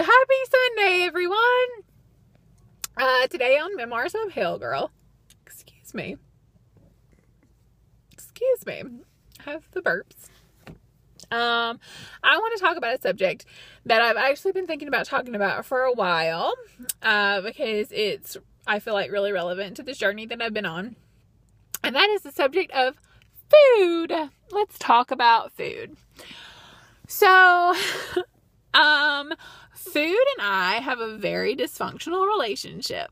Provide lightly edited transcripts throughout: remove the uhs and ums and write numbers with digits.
Happy Sunday, everyone! Today on Memoirs of a Hill Girl. Excuse me. I have the burps. I want to talk about a subject that I've actually been thinking about talking about for a while, because it's, I feel like, really relevant to this journey that I've been on. And that is the subject of food. Let's talk about food. So, food and I have a very dysfunctional relationship,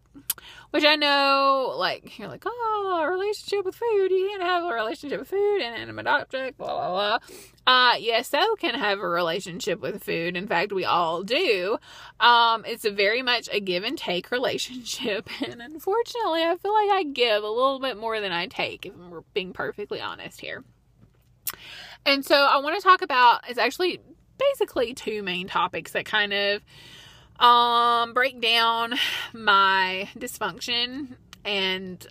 which I know, like, you're like, oh, a relationship with food. You can't have a relationship with food and inanimate object, blah, blah, blah. Yes, so can have a relationship with food. In fact, we all do. It's a very much a give and take relationship. And unfortunately, I feel like I give a little bit more than I take, if we're being perfectly honest here. And so I want to talk about, it's actually basically two main topics that kind of break down my dysfunction and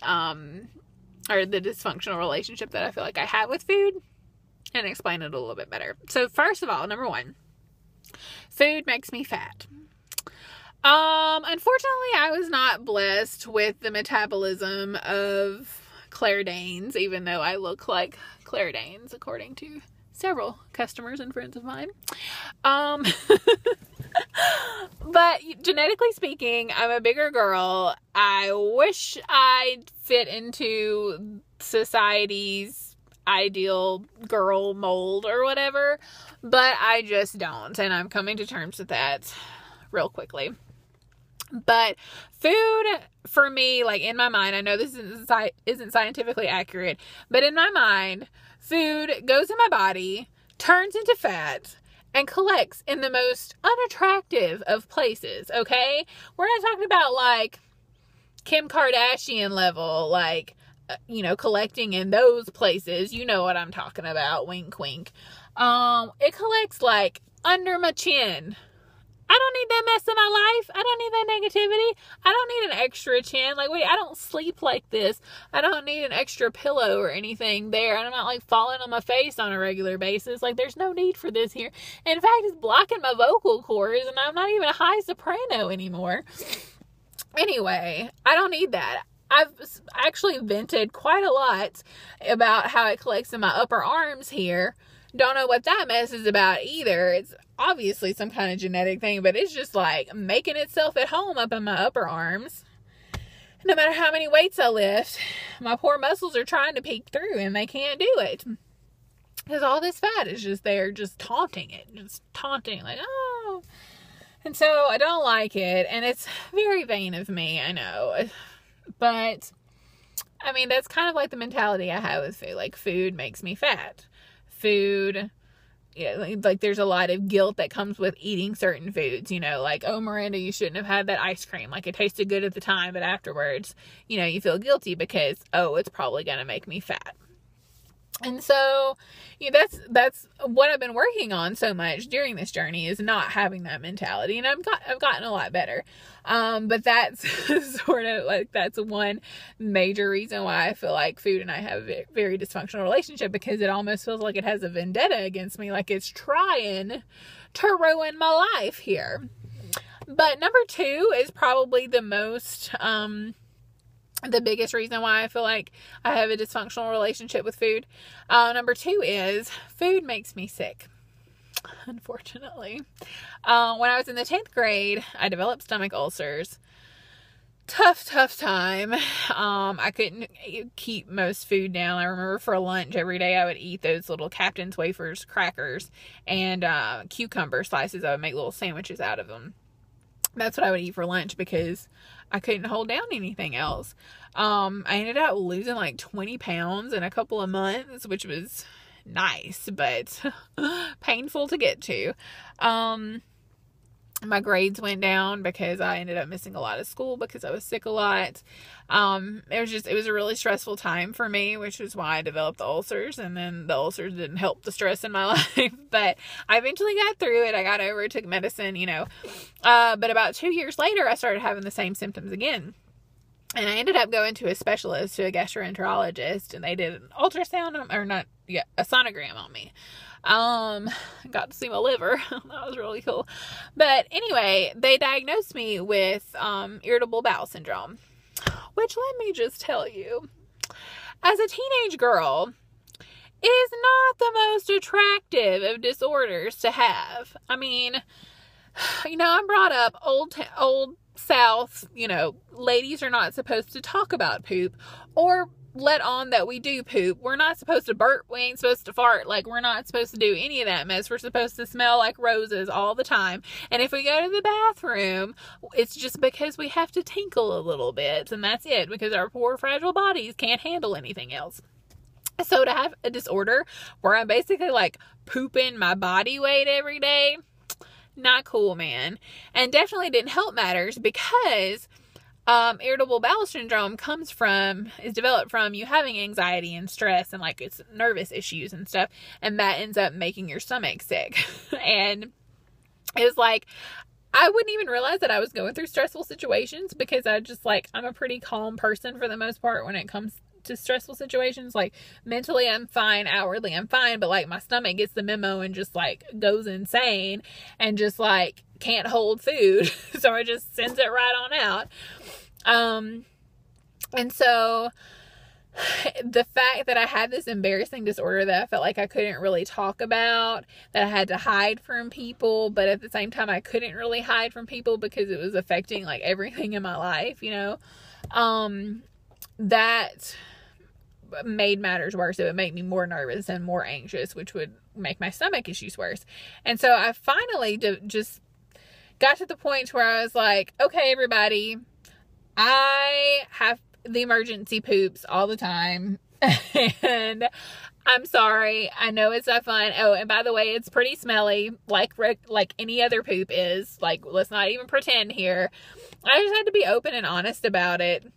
or the dysfunctional relationship that I feel like I have with food, and explain it a little bit better. So first of all, number one, food makes me fat. Unfortunately, I was not blessed with the metabolism of Claire Danes, even though I look like Claire Danes, according to several customers and friends of mine. But genetically speaking, I'm a bigger girl. I wish I'd fit into society's ideal girl mold or whatever, but I just don't. And I'm coming to terms with that real quickly. But food, for me, like in my mind, I know this isn't scientifically accurate, but in my mind, food goes in my body, turns into fat, and collects in the most unattractive of places, okay? We're not talking about, like, Kim Kardashian level, like, collecting in those places. You know what I'm talking about. Wink, wink. It collects, like, under my chin. I don't need that mess in my life. I don't need that negativity. I don't need an extra chin. Like, wait, I don't sleep like this. I don't need an extra pillow or anything there. And I'm not, like, falling on my face on a regular basis. Like, there's no need for this here. And in fact, it's blocking my vocal cords, and I'm not even a high soprano anymore. Anyway, I don't need that. I've actually vented quite a lot about how it collects in my upper arms here. Don't know what that mess is about either. It's obviously some kind of genetic thing, but it's just like making itself at home up in my upper arms. No matter how many weights I lift, my poor muscles are trying to peek through and they can't do it. Because all this fat is just there, just taunting it. Just taunting, like, oh. And so I don't like it. And it's very vain of me, I know. But, I mean, that's kind of like the mentality I have with food. Like, food makes me fat. Food, yeah, like there's a lot of guilt that comes with eating certain foods, like, oh, Miranda, you shouldn't have had that ice cream. Like, it tasted good at the time, but afterwards, you feel guilty because, oh, it's probably going to make me fat. And so, that's what I've been working on so much during this journey, is not having that mentality. And I've gotten a lot better. But that's sort of like, that's one major reason why I feel like food and I have a very dysfunctional relationship, because it almost feels like it has a vendetta against me. Like it's trying to ruin my life here. But number two is probably the most, the biggest reason why I feel like I have a dysfunctional relationship with food. Number two is food makes me sick. Unfortunately. When I was in the 10th grade, I developed stomach ulcers. Tough time. I couldn't keep most food down. I remember for lunch every day I would eat those little Captain's Wafers crackers and cucumber slices. I would make little sandwiches out of them. That's what I would eat for lunch because I couldn't hold down anything else. I ended up losing like 20 pounds in a couple of months, which was nice, but painful to get to. My grades went down because I ended up missing a lot of school because I was sick a lot. It was a really stressful time for me, which is why I developed the ulcers, and then the ulcers didn't help the stress in my life, but I eventually got through it. I got over it, took medicine, but about 2 years later, I started having the same symptoms again. And I ended up going to a specialist, to a gastroenterologist, and they did an ultrasound, a sonogram on me. Got to see my liver. That was really cool. But anyway, they diagnosed me with irritable bowel syndrome, which, let me just tell you, as a teenage girl, is not the most attractive of disorders to have. I mean, you know, I'm brought up old South, you know, ladies are not supposed to talk about poop or let on that we do poop. We're not supposed to burp. We ain't supposed to fart. Like, we're not supposed to do any of that mess. We're supposed to smell like roses all the time. And if we go to the bathroom, it's just because we have to tinkle a little bit. And that's it, because our poor fragile bodies can't handle anything else. So to have a disorder where I'm basically like pooping my body weight every day, not cool, man. And definitely didn't help matters, because irritable bowel syndrome is developed from you having anxiety and stress and like it's nervous issues and stuff. And that ends up making your stomach sick. And it's like, I wouldn't even realize that I was going through stressful situations, because I'm a pretty calm person for the most part when it comes to stressful situations. Like, mentally I'm fine, outwardly I'm fine, but like my stomach gets the memo and just like goes insane and just like can't hold food. So it just sends it right on out. And so the fact that I had this embarrassing disorder that I felt like I couldn't really talk about, that I had to hide from people, but at the same time I couldn't really hide from people because it was affecting like everything in my life, you know, that made matters worse. It would make me more nervous and more anxious, which would make my stomach issues worse. And so I finally just got to the point where I was like, okay, everybody, I have the emergency poops all the time. And I'm sorry. I know it's not fun. Oh, and by the way, it's pretty smelly, like any other poop is. Like, let's not even pretend here. I just had to be open and honest about it.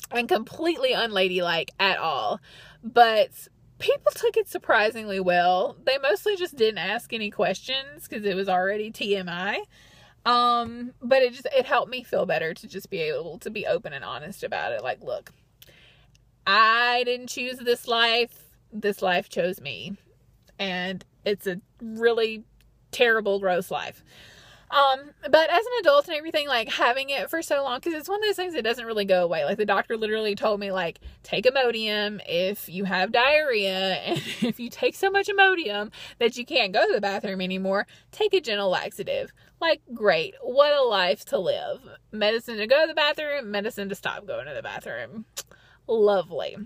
And completely unladylike at all. But people took it surprisingly well. They mostly just didn't ask any questions because it was already TMI. But it helped me feel better to just be able to be open and honest about it. Like, look, I didn't choose this life. This life chose me. And it's a really terrible, gross life. But as an adult and everything, like having it for so long, because it's one of those things that doesn't really go away. Like, the doctor literally told me, like, take Imodium if you have diarrhea, and if you take so much Imodium that you can't go to the bathroom anymore, take a gentle laxative. Like, great. What a life to live. Medicine to go to the bathroom, medicine to stop going to the bathroom. Lovely.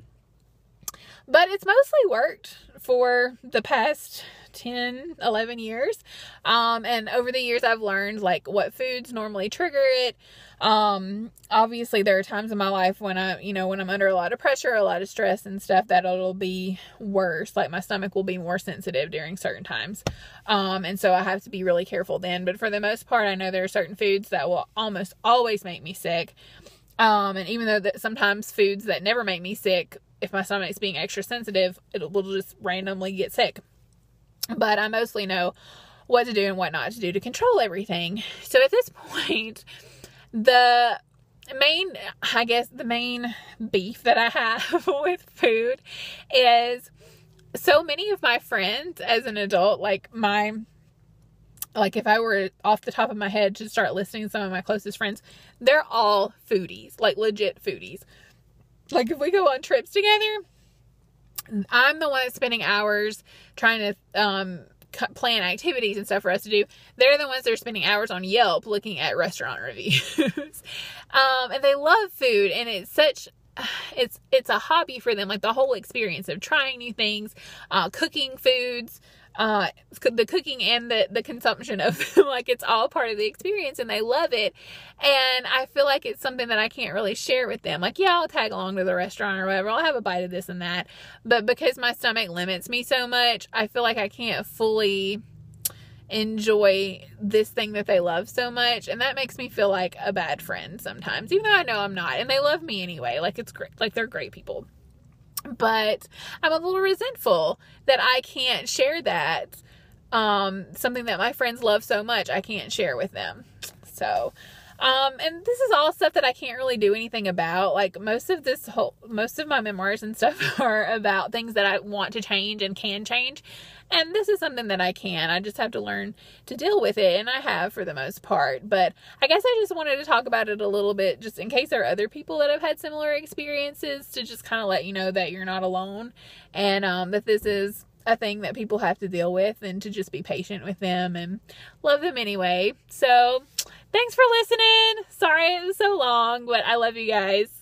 But it's mostly worked for the past 10, 11 years. And over the years I've learned like what foods normally trigger it. Obviously there are times in my life when when I'm under a lot of pressure, a lot of stress and stuff, that it'll be worse. Like, my stomach will be more sensitive during certain times. And so I have to be really careful then. But for the most part, I know there are certain foods that will almost always make me sick. And even though sometimes foods that never make me sick, if my stomach's being extra sensitive, it will just randomly get sick. But I mostly know what to do and what not to do to control everything. So at this point, the main beef that I have with food is, so many of my friends as an adult, like if I were off the top of my head to start listing some of my closest friends, they're all foodies, like legit foodies. Like, if we go on trips together, I'm the one that's spending hours trying to plan activities and stuff for us to do. They're the ones that are spending hours on Yelp looking at restaurant reviews. And they love food, and it's a hobby for them. Like, the whole experience of trying new things, cooking foods, the cooking and the consumption of them, like, it's all part of the experience, and they love it. And I feel like it's something that I can't really share with them. Like, yeah, I'll tag along to the restaurant or whatever, I'll have a bite of this and that, but because my stomach limits me so much, I feel like I can't fully enjoy this thing that they love so much, and that makes me feel like a bad friend sometimes, even though I know I'm not, and they love me anyway. Like, it's great, like, they're great people. But I'm a little resentful that I can't share that. Something that my friends love so much, I can't share with them. So, And this is all stuff that I can't really do anything about. Like most of my memoirs and stuff are about things that I want to change and can change. And this is something that I can. I just have to learn to deal with it. And I have for the most part. But I guess I just wanted to talk about it a little bit just in case there are other people that have had similar experiences, to just kind of let you know that you're not alone. And that this is a thing that people have to deal with, and to just be patient with them and love them anyway. So thanks for listening. Sorry it was so long, but I love you guys.